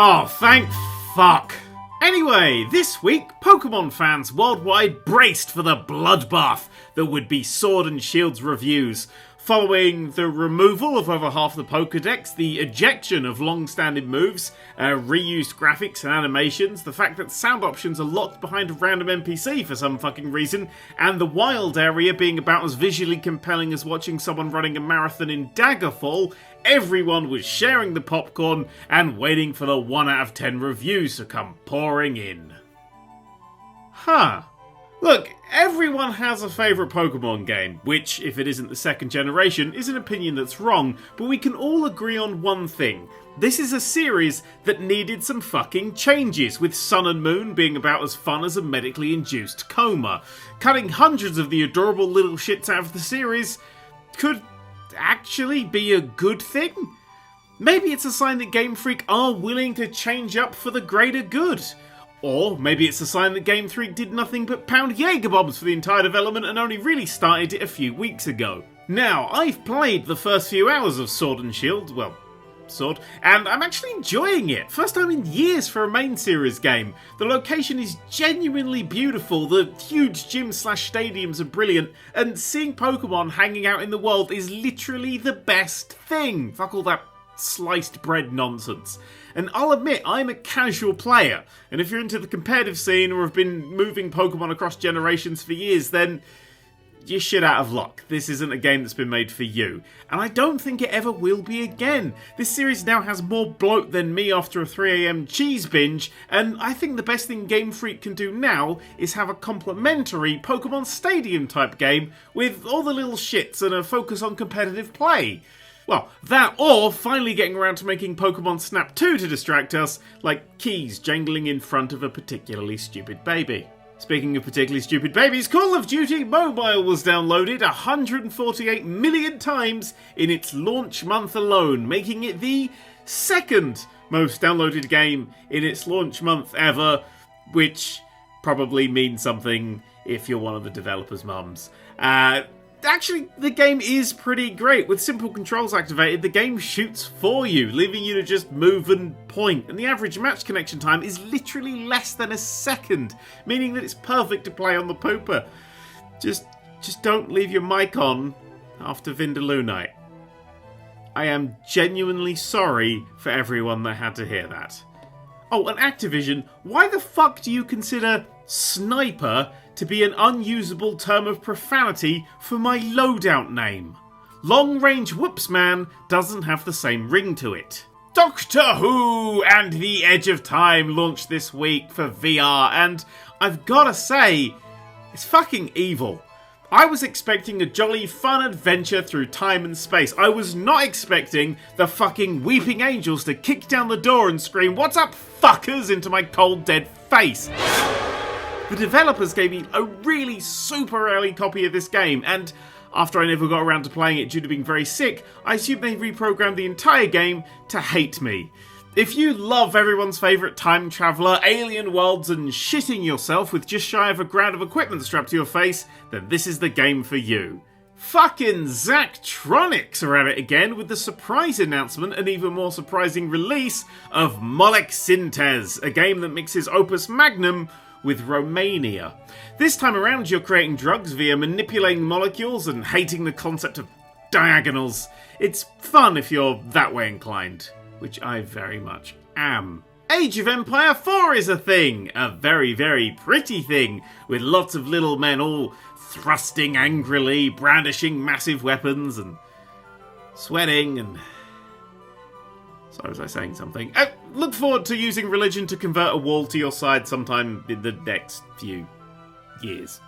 Oh, thank fuck. Anyway, this week, Pokemon fans worldwide braced for the bloodbath that would be Sword and Shield's reviews. Following the removal of over half the Pokedex, the ejection of long-standing moves, reused graphics and animations, the fact that sound options are locked behind a random NPC for some fucking reason, and the wild area being about as visually compelling as watching someone running a marathon in Daggerfall, everyone was sharing the popcorn and waiting for the 1 out of 10 reviews to come pouring in. Look, everyone has a favourite Pokemon game, which, if it isn't the second generation, is an opinion that's wrong, but we can all agree on one thing. This is a series that needed some fucking changes, with Sun and Moon being about as fun as a medically induced coma. Cutting hundreds of the adorable little shits out of the series could actually be a good thing? Maybe it's a sign that Game Freak are willing to change up for the greater good. Or maybe it's a sign that Game Freak did nothing but pound Jaeger bombs for the entire development and only really started it a few weeks ago. Now, I've played the first few hours of Sword and Shield, Sword, and I'm actually enjoying it. First time in years for a main series game. The location is genuinely beautiful, the huge gym/stadiums are brilliant, and seeing Pokemon hanging out in the world is literally the best thing. Fuck all that sliced bread nonsense. And I'll admit, I'm a casual player, and if you're into the competitive scene or have been moving Pokemon across generations for years, then you're shit out of luck. This isn't a game that's been made for you. And I don't think it ever will be again. This series now has more bloat than me after a 3 AM cheese binge, and I think the best thing Game Freak can do now is have a complimentary Pokemon Stadium type game with all the little shits and a focus on competitive play. Well, that or finally getting around to making Pokemon Snap 2 to distract us, like keys jangling in front of a particularly stupid baby. Speaking of particularly stupid babies, Call of Duty Mobile was downloaded 148 million times in its launch month alone, making it the second most downloaded game in its launch month ever, which probably means something if you're one of the developers' mums. Actually, the game is pretty great. With simple controls activated, the game shoots for you, leaving you to just move and point. And the average match connection time is literally less than a second, meaning that it's perfect to play on the pooper. Just don't leave your mic on after Vindaloo night. I am genuinely sorry for everyone that had to hear that. Oh, and Activision, why the fuck do you consider sniper to be an unusable term of profanity for my loadout name? Long Range Whoops Man doesn't have the same ring to it. Doctor Who and The Edge of Time launched this week for VR, and I've gotta say, it's fucking evil. I was expecting a jolly fun adventure through time and space. I was not expecting the fucking weeping angels to kick down the door and scream, "What's up, fuckers?" into my cold dead face. The developers gave me a really super early copy of this game, and after I never got around to playing it due to being very sick, I assume they reprogrammed the entire game to hate me. If you love everyone's favourite time traveller, alien worlds, and shitting yourself with just shy of $1,000 of equipment strapped to your face, then this is the game for you. Fucking Zachtronics are at it again with the surprise announcement and even more surprising release of Molek-Syntez, a game that mixes Opus Magnum with Romania. This time around, you're creating drugs via manipulating molecules and hating the concept of diagonals. It's fun if you're that way inclined, which I very much am. Age of Empire 4 is a thing! A very, very pretty thing, with lots of little men all thrusting angrily, brandishing massive weapons, and sweating, and... Sorry, was I saying something? Look forward to using religion to convert a wall to your side sometime in the next few years.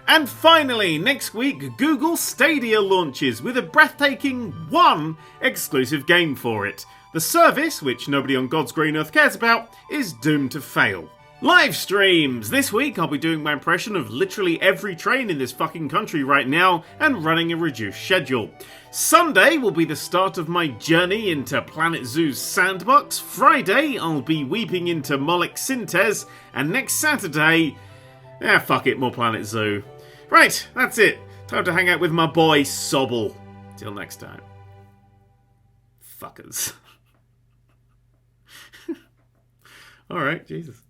And finally, next week, Google Stadia launches with a breathtaking one exclusive game for it. The service, which nobody on God's green earth cares about, is doomed to fail. Live streams! This week I'll be doing my impression of literally every train in this fucking country right now and running a reduced schedule. Sunday will be the start of my journey into Planet Zoo's sandbox. Friday I'll be weeping into Molek-Syntez, and next Saturday... fuck it, more Planet Zoo. Right, that's it. Time to hang out with my boy Sobble. Till next time. Fuckers. All right, Jesus.